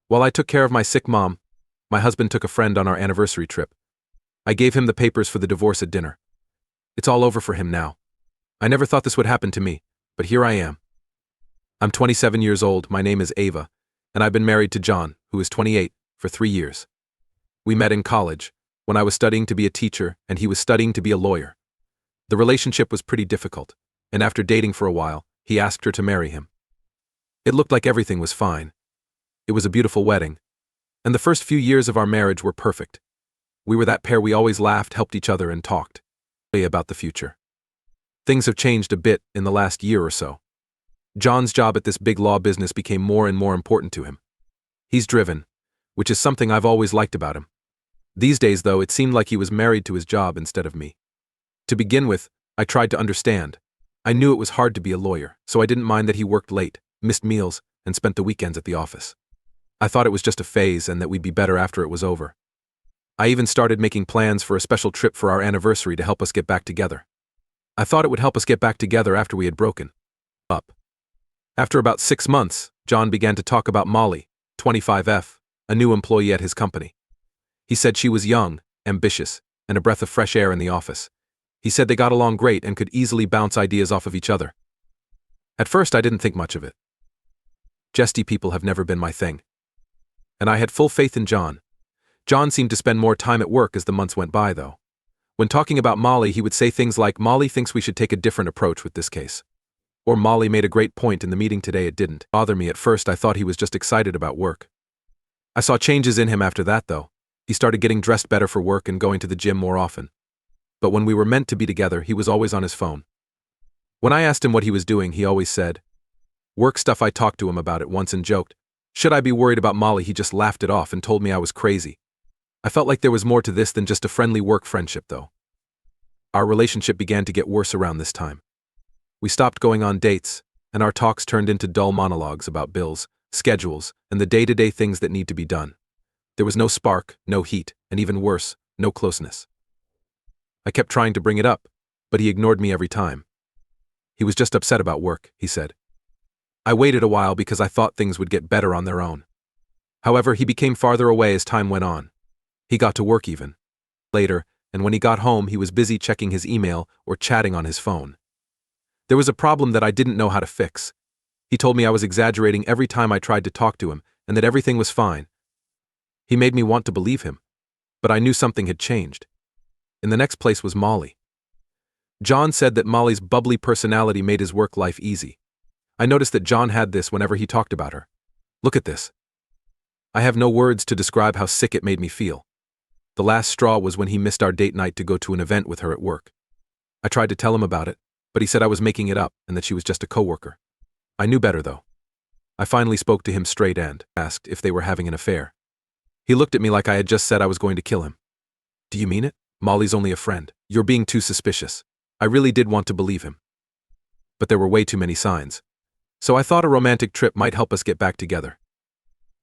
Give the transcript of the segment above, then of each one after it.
While I took care of my sick mom, my husband took a friend on our anniversary trip. I gave him the papers for the divorce at dinner. It's all over for him now. I never thought this would happen to me, but here I am. I'm 27 years old, my name is Ava, and I've been married to John, who is 28, for 3 years. We met in college, when I was studying to be a teacher and he was studying to be a lawyer. The relationship was pretty difficult, and after dating for a while, he asked her to marry him. It looked like everything was fine. It was a beautiful wedding, and the first few years of our marriage were perfect. We were that pair we always laughed, helped each other, and talked about the future. Things have changed a bit in the last year or so. John's job at this big law business became more and more important to him. He's driven, which is something I've always liked about him. These days, though, it seemed like he was married to his job instead of me. To begin with, I tried to understand. I knew it was hard to be a lawyer, so I didn't mind that he worked late, missed meals, and spent the weekends at the office. I thought it was just a phase and that we'd be better after it was over. I even started making plans for a special trip for our anniversary to help us get back together. I thought it would help us get back together after we had broken up. After about 6 months, John began to talk about Molly, 25F, a new employee at his company. He said she was young, ambitious, and a breath of fresh air in the office. He said they got along great and could easily bounce ideas off of each other. At first, I didn't think much of it. Jesty people have never been my thing. And I had full faith in John. John seemed to spend more time at work as the months went by, though. When talking about Molly, he would say things like, "Molly thinks we should take a different approach with this case." Or, "Molly made a great point in the meeting today, it didn't bother me at first, I thought he was just excited about work." I saw changes in him after that, though. He started getting dressed better for work and going to the gym more often. But when we were meant to be together, he was always on his phone. When I asked him what he was doing, he always said, "Work stuff." I talked to him about it once and joked, "Should I be worried about Molly?" He just laughed it off and told me I was crazy. I felt like there was more to this than just a friendly work friendship, though. Our relationship began to get worse around this time. We stopped going on dates, and our talks turned into dull monologues about bills, schedules, and the day-to-day things that need to be done. There was no spark, no heat, and even worse, no closeness. I kept trying to bring it up, but he ignored me every time. He was just upset about work, he said. I waited a while because I thought things would get better on their own. However, he became farther away as time went on. He got to work even later, and when he got home, he was busy checking his email or chatting on his phone. There was a problem that I didn't know how to fix. He told me I was exaggerating every time I tried to talk to him, and that everything was fine. He made me want to believe him, but I knew something had changed. In the next place was Molly. John said that Molly's bubbly personality made his work life easy. I noticed that John had this whenever he talked about her. Look at this. I have no words to describe how sick it made me feel. The last straw was when he missed our date night to go to an event with her at work. I tried to tell him about it, but he said I was making it up and that she was just a coworker. I knew better, though. I finally spoke to him straight and asked if they were having an affair. He looked at me like I had just said I was going to kill him. Do you mean it? Molly's only a friend. You're being too suspicious. I really did want to believe him. But there were way too many signs. So I thought a romantic trip might help us get back together.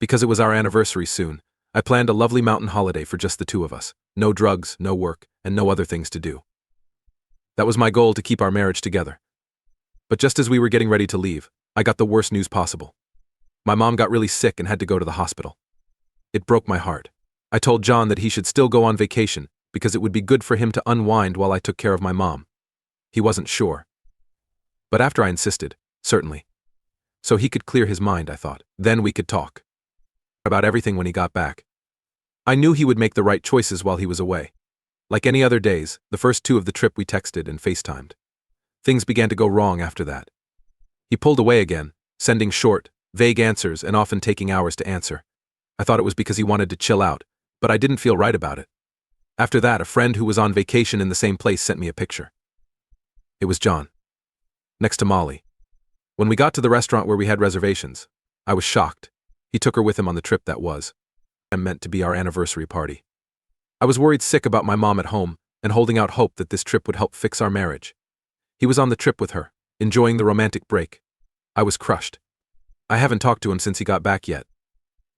Because it was our anniversary soon, I planned a lovely mountain holiday for just the two of us. No drugs, no work, and no other things to do. That was my goal, to keep our marriage together. But just as we were getting ready to leave, I got the worst news possible. My mom got really sick and had to go to the hospital. It broke my heart. I told John that he should still go on vacation because it would be good for him to unwind while I took care of my mom. He wasn't sure. But after I insisted, certainly. So he could clear his mind, I thought. Then we could talk about everything when he got back. I knew he would make the right choices while he was away. Like any other days, the first 2 of the trip we texted and FaceTimed. Things began to go wrong after that. He pulled away again, sending short, vague answers and often taking hours to answer. I thought it was because he wanted to chill out, but I didn't feel right about it. After that, a friend who was on vacation in the same place sent me a picture. It was John, next to Molly. When we got to the restaurant where we had reservations, I was shocked. He took her with him on the trip that was meant to be our anniversary party. I was worried sick about my mom at home and holding out hope that this trip would help fix our marriage. He was on the trip with her, enjoying the romantic break. I was crushed. I haven't talked to him since he got back yet.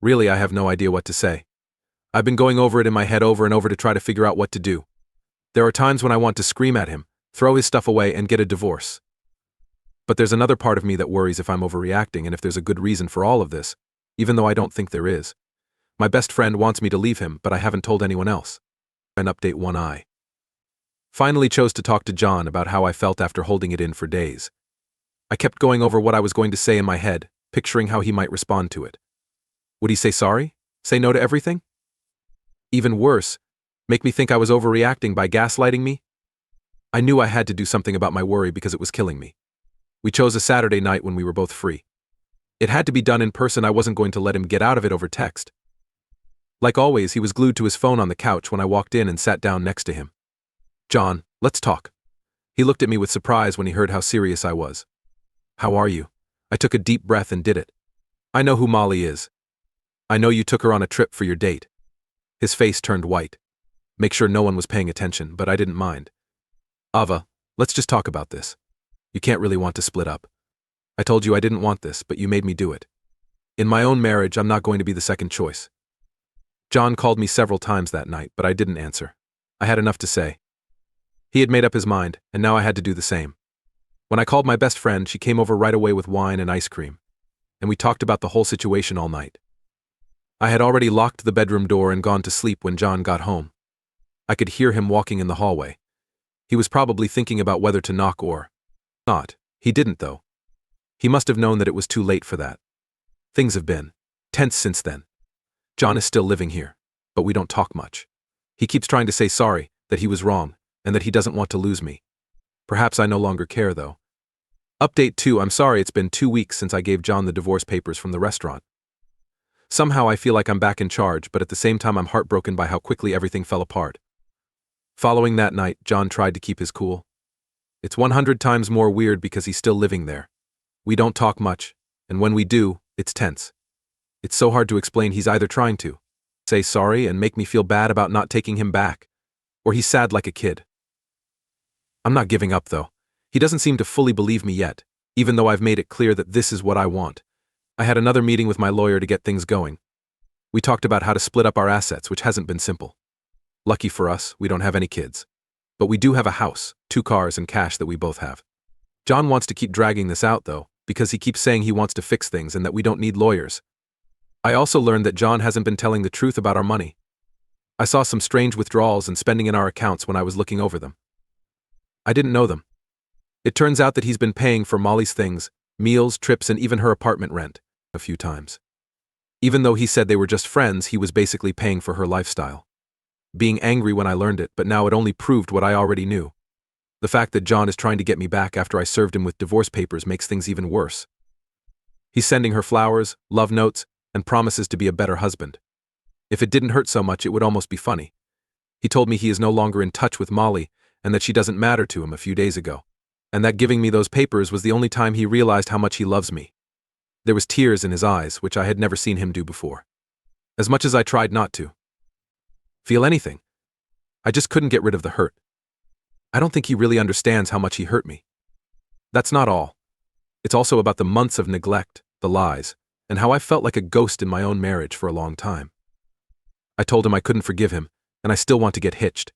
Really, I have no idea what to say. I've been going over it in my head over and over to try to figure out what to do. There are times when I want to scream at him, throw his stuff away, and get a divorce. But there's another part of me that worries if I'm overreacting and if there's a good reason for all of this. even though I don't think there is. My best friend wants me to leave him, but I haven't told anyone else. An update 1I. Finally chose to talk to John about how I felt after holding it in for days. I kept going over what I was going to say in my head, picturing how he might respond to it. Would he say sorry? Say no to everything? Even worse, make me think I was overreacting by gaslighting me? I knew I had to do something about my worry because it was killing me. We chose a Saturday night when we were both free. It had to be done in person. I wasn't going to let him get out of it over text. Like always, he was glued to his phone on the couch when I walked in and sat down next to him. John, let's talk. He looked at me with surprise when he heard how serious I was. How are you? I took a deep breath and did it. I know who Molly is. I know you took her on a trip for your date. His face turned white. Make sure no one was paying attention, but I didn't mind. Ava, let's just talk about this. You can't really want to split up. I told you I didn't want this, but you made me do it. In my own marriage, I'm not going to be the second choice. John called me several times that night, but I didn't answer. I had enough to say. He had made up his mind, and now I had to do the same. When I called my best friend, she came over right away with wine and ice cream, and we talked about the whole situation all night. I had already locked the bedroom door and gone to sleep when John got home. I could hear him walking in the hallway. He was probably thinking about whether to knock or not. He didn't, though. He must have known that it was too late for that. Things have been tense since then. John is still living here, but we don't talk much. He keeps trying to say sorry, that he was wrong, and that he doesn't want to lose me. Perhaps I no longer care, though. Update 2. I'm sorry it's been 2 weeks since I gave John the divorce papers from the restaurant. Somehow I feel like I'm back in charge, but at the same time I'm heartbroken by how quickly everything fell apart. Following that night, John tried to keep his cool. It's 100 times more weird because he's still living there. We don't talk much, and when we do, it's tense. It's so hard to explain. He's either trying to say sorry and make me feel bad about not taking him back, or he's sad like a kid. I'm not giving up, though. He doesn't seem to fully believe me yet, even though I've made it clear that this is what I want. I had another meeting with my lawyer to get things going. We talked about how to split up our assets, which hasn't been simple. Lucky for us, we don't have any kids. But we do have a house, 2 cars, and cash that we both have. John wants to keep dragging this out, though, because he keeps saying he wants to fix things and that we don't need lawyers. I also learned that John hasn't been telling the truth about our money. I saw some strange withdrawals and spending in our accounts when I was looking over them. I didn't know them. It turns out that he's been paying for Molly's things, meals, trips, and even her apartment rent, a few times. Even though he said they were just friends, he was basically paying for her lifestyle. Being angry when I learned it, but now it only proved what I already knew. The fact that John is trying to get me back after I served him with divorce papers makes things even worse. He's sending her flowers, love notes, and promises to be a better husband. If it didn't hurt so much, it would almost be funny. He told me he is no longer in touch with Molly and that she doesn't matter to him a few days ago, and that giving me those papers was the only time he realized how much he loves me. There was tears in his eyes, which I had never seen him do before. As much as I tried not to feel anything, I just couldn't get rid of the hurt. I don't think he really understands how much he hurt me. That's not all. It's also about the months of neglect, the lies, and how I felt like a ghost in my own marriage for a long time. I told him I couldn't forgive him, and I still want to get hitched.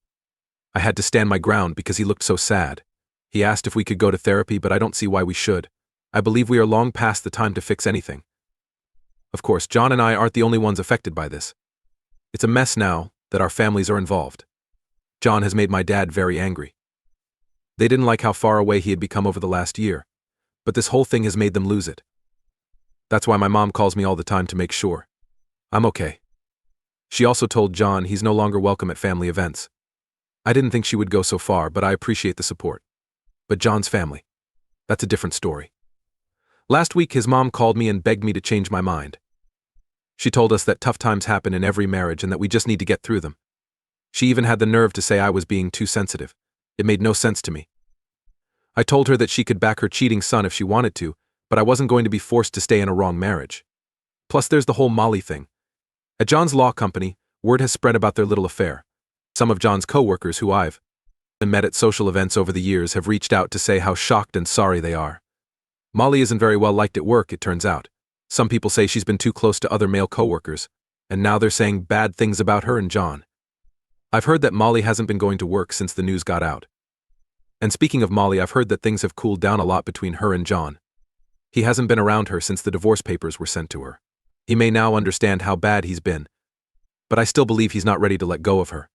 I had to stand my ground because he looked so sad. He asked if we could go to therapy, but I don't see why we should. I believe we are long past the time to fix anything. Of course, John and I aren't the only ones affected by this. It's a mess now that our families are involved. John has made my dad very angry. They didn't like how far away he had become over the last year, but this whole thing has made them lose it. That's why my mom calls me all the time to make sure I'm okay. She also told John he's no longer welcome at family events. I didn't think she would go so far, but I appreciate the support. But John's family, that's a different story. Last week, his mom called me and begged me to change my mind. She told us that tough times happen in every marriage and that we just need to get through them. She even had the nerve to say I was being too sensitive. It made no sense to me. I told her that she could back her cheating son if she wanted to, but I wasn't going to be forced to stay in a wrong marriage. Plus, there's the whole Molly thing. At John's law company, word has spread about their little affair. Some of John's coworkers who I've met at social events over the years have reached out to say how shocked and sorry they are. Molly isn't very well liked at work, it turns out. Some people say she's been too close to other male coworkers, and now they're saying bad things about her and John. I've heard that Molly hasn't been going to work since the news got out. And speaking of Molly, I've heard that things have cooled down a lot between her and John. He hasn't been around her since the divorce papers were sent to her. He may now understand how bad he's been, but I still believe he's not ready to let go of her.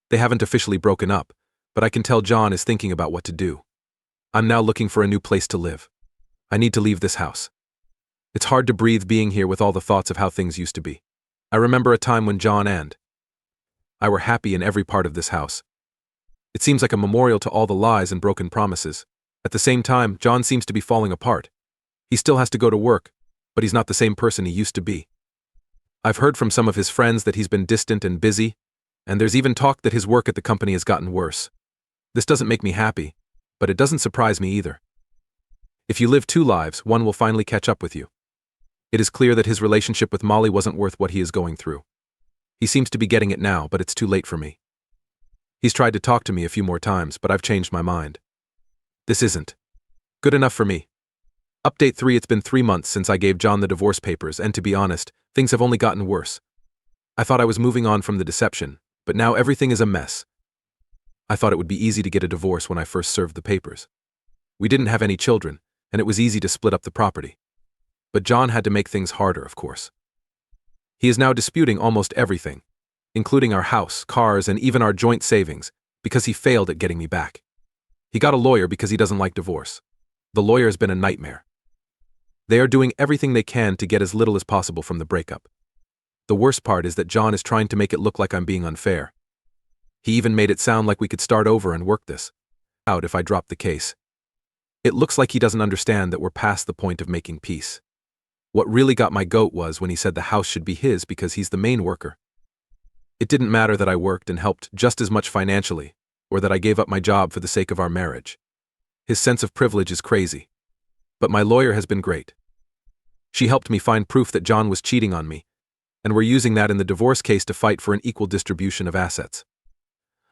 They haven't officially broken up, but I can tell John is thinking about what to do. I'm now looking for a new place to live. I need to leave this house. It's hard to breathe being here with all the thoughts of how things used to be. I remember a time when John and I were happy in every part of this house. It seems like a memorial to all the lies and broken promises. At the same time, John seems to be falling apart. He still has to go to work, but he's not the same person he used to be. I've heard from some of his friends that he's been distant and busy, and there's even talk that his work at the company has gotten worse. This doesn't make me happy, but it doesn't surprise me either. If you live two lives, one will finally catch up with you. It is clear that his relationship with Molly wasn't worth what he is going through. He seems to be getting it now, but it's too late for me. He's tried to talk to me a few more times, but I've changed my mind. This isn't good enough for me. Update 3: It's been 3 months since I gave John the divorce papers, and to be honest, things have only gotten worse. I thought I was moving on from the deception, but now everything is a mess. I thought it would be easy to get a divorce when I first served the papers. We didn't have any children, and it was easy to split up the property. But John had to make things harder, of course. He is now disputing almost everything, including our house, cars, and even our joint savings, because he failed at getting me back. He got a lawyer because he doesn't like divorce. The lawyer has been a nightmare. They are doing everything they can to get as little as possible from the breakup. The worst part is that John is trying to make it look like I'm being unfair. He even made it sound like we could start over and work this out if I dropped the case. It looks like he doesn't understand that we're past the point of making peace. What really got my goat was when he said the house should be his because he's the main worker. It didn't matter that I worked and helped just as much financially, or that I gave up my job for the sake of our marriage. His sense of privilege is crazy. But my lawyer has been great. She helped me find proof that John was cheating on me, and we're using that in the divorce case to fight for an equal distribution of assets.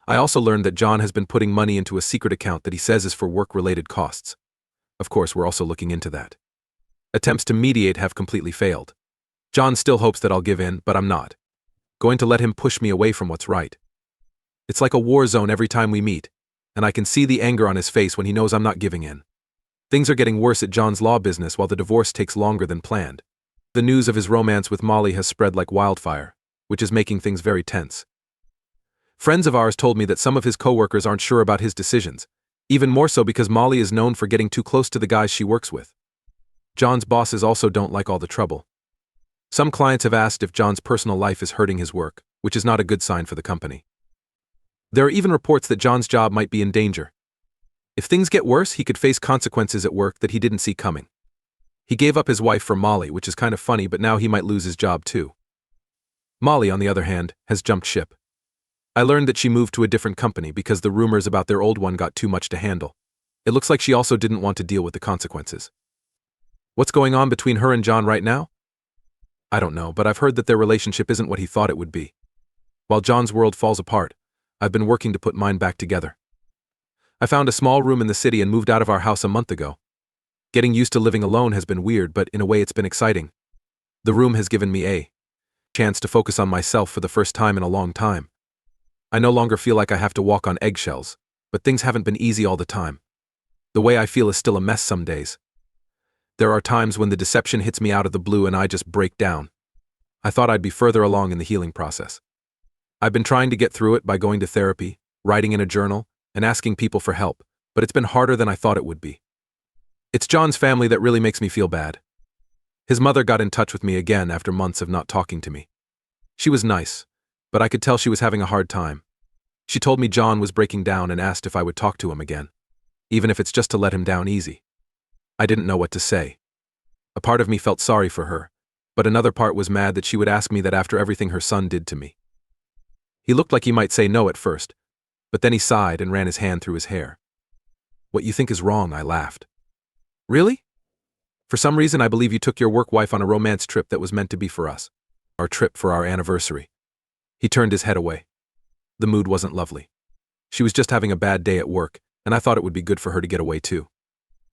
I also learned that John has been putting money into a secret account that he says is for work-related costs. Of course, we're also looking into that. Attempts to mediate have completely failed. John still hopes that I'll give in, but I'm not going to let him push me away from what's right. It's like a war zone every time we meet, and I can see the anger on his face when he knows I'm not giving in. Things are getting worse at John's law business while the divorce takes longer than planned. The news of his romance with Molly has spread like wildfire, which is making things very tense. Friends of ours told me that some of his coworkers aren't sure about his decisions, even more so because Molly is known for getting too close to the guys she works with. John's bosses also don't like all the trouble. Some clients have asked if John's personal life is hurting his work, which is not a good sign for the company. There are even reports that John's job might be in danger. If things get worse, he could face consequences at work that he didn't see coming. He gave up his wife for Molly, which is kind of funny, but now he might lose his job too. Molly, on the other hand, has jumped ship. I learned that she moved to a different company because the rumors about their old one got too much to handle. It looks like she also didn't want to deal with the consequences. What's going on between her and John right now? I don't know, but I've heard that their relationship isn't what he thought it would be. While John's world falls apart, I've been working to put mine back together. I found a small room in the city and moved out of our house a month ago. Getting used to living alone has been weird, but in a way it's been exciting. The room has given me a chance to focus on myself for the first time in a long time. I no longer feel like I have to walk on eggshells, but things haven't been easy all the time. The way I feel is still a mess some days. There are times when the deception hits me out of the blue and I just break down. I thought I'd be further along in the healing process. I've been trying to get through it by going to therapy, writing in a journal, and asking people for help, but it's been harder than I thought it would be. It's John's family that really makes me feel bad. His mother got in touch with me again after months of not talking to me. She was nice, but I could tell she was having a hard time. She told me John was breaking down and asked if I would talk to him again, even if it's just to let him down easy. I didn't know what to say. A part of me felt sorry for her, but another part was mad that she would ask me that after everything her son did to me. He looked like he might say no at first, but then he sighed and ran his hand through his hair. What you think is wrong, I laughed. Really? For some reason I believe you took your work wife on a romance trip that was meant to be for us. Our trip for our anniversary. He turned his head away. The mood wasn't lovely. She was just having a bad day at work, and I thought it would be good for her to get away too.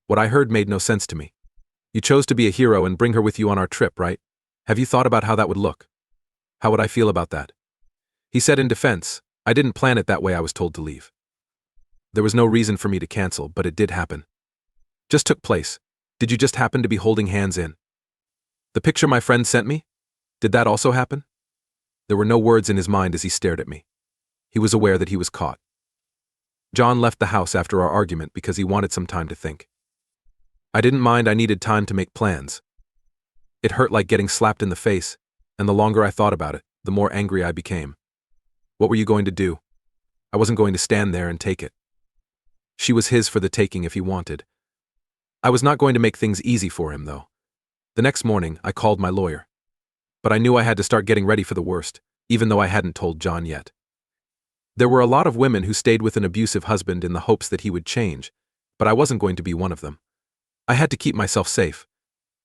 What I heard made no sense to me. You chose to be a hero and bring her with you on our trip, right? Have you thought about how that would look? How would I feel about that? He said in defense, I didn't plan it that way. I was told to leave. There was no reason for me to cancel, but it did happen. Just took place. Did you just happen to be holding hands in the picture my friend sent me? Did that also happen? There were no words in his mind as he stared at me. He was aware that he was caught. John left the house after our argument because he wanted some time to think. I didn't mind. I needed time to make plans. It hurt like getting slapped in the face, and the longer I thought about it, the more angry I became. What were you going to do? I wasn't going to stand there and take it. She was his for the taking if he wanted. I was not going to make things easy for him, though. The next morning, I called my lawyer. But I knew I had to start getting ready for the worst, even though I hadn't told John yet. There were a lot of women who stayed with an abusive husband in the hopes that he would change, but I wasn't going to be one of them. I had to keep myself safe.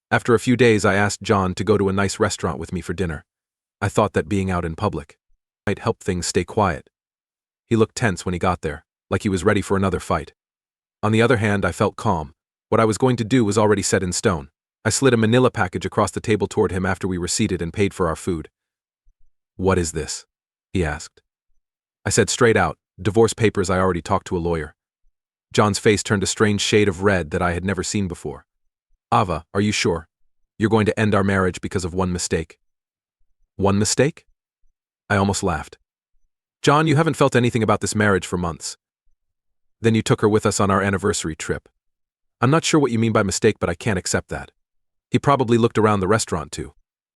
After a few days, I asked John to go to a nice restaurant with me for dinner. I thought that being out in public might help things stay quiet. He looked tense when he got there, like he was ready for another fight. On the other hand, I felt calm. What I was going to do was already set in stone. I slid a manila package across the table toward him after we were seated and paid for our food. "What is this?" he asked. I said straight out, "Divorce papers. I already talked to a lawyer." John's face turned a strange shade of red that I had never seen before. "Ava, are you sure? You're going to end our marriage because of one mistake?" "One mistake?" I almost laughed. "John, you haven't felt anything about this marriage for months. Then you took her with us on our anniversary trip. I'm not sure what you mean by mistake, but I can't accept that." He probably looked around the restaurant too.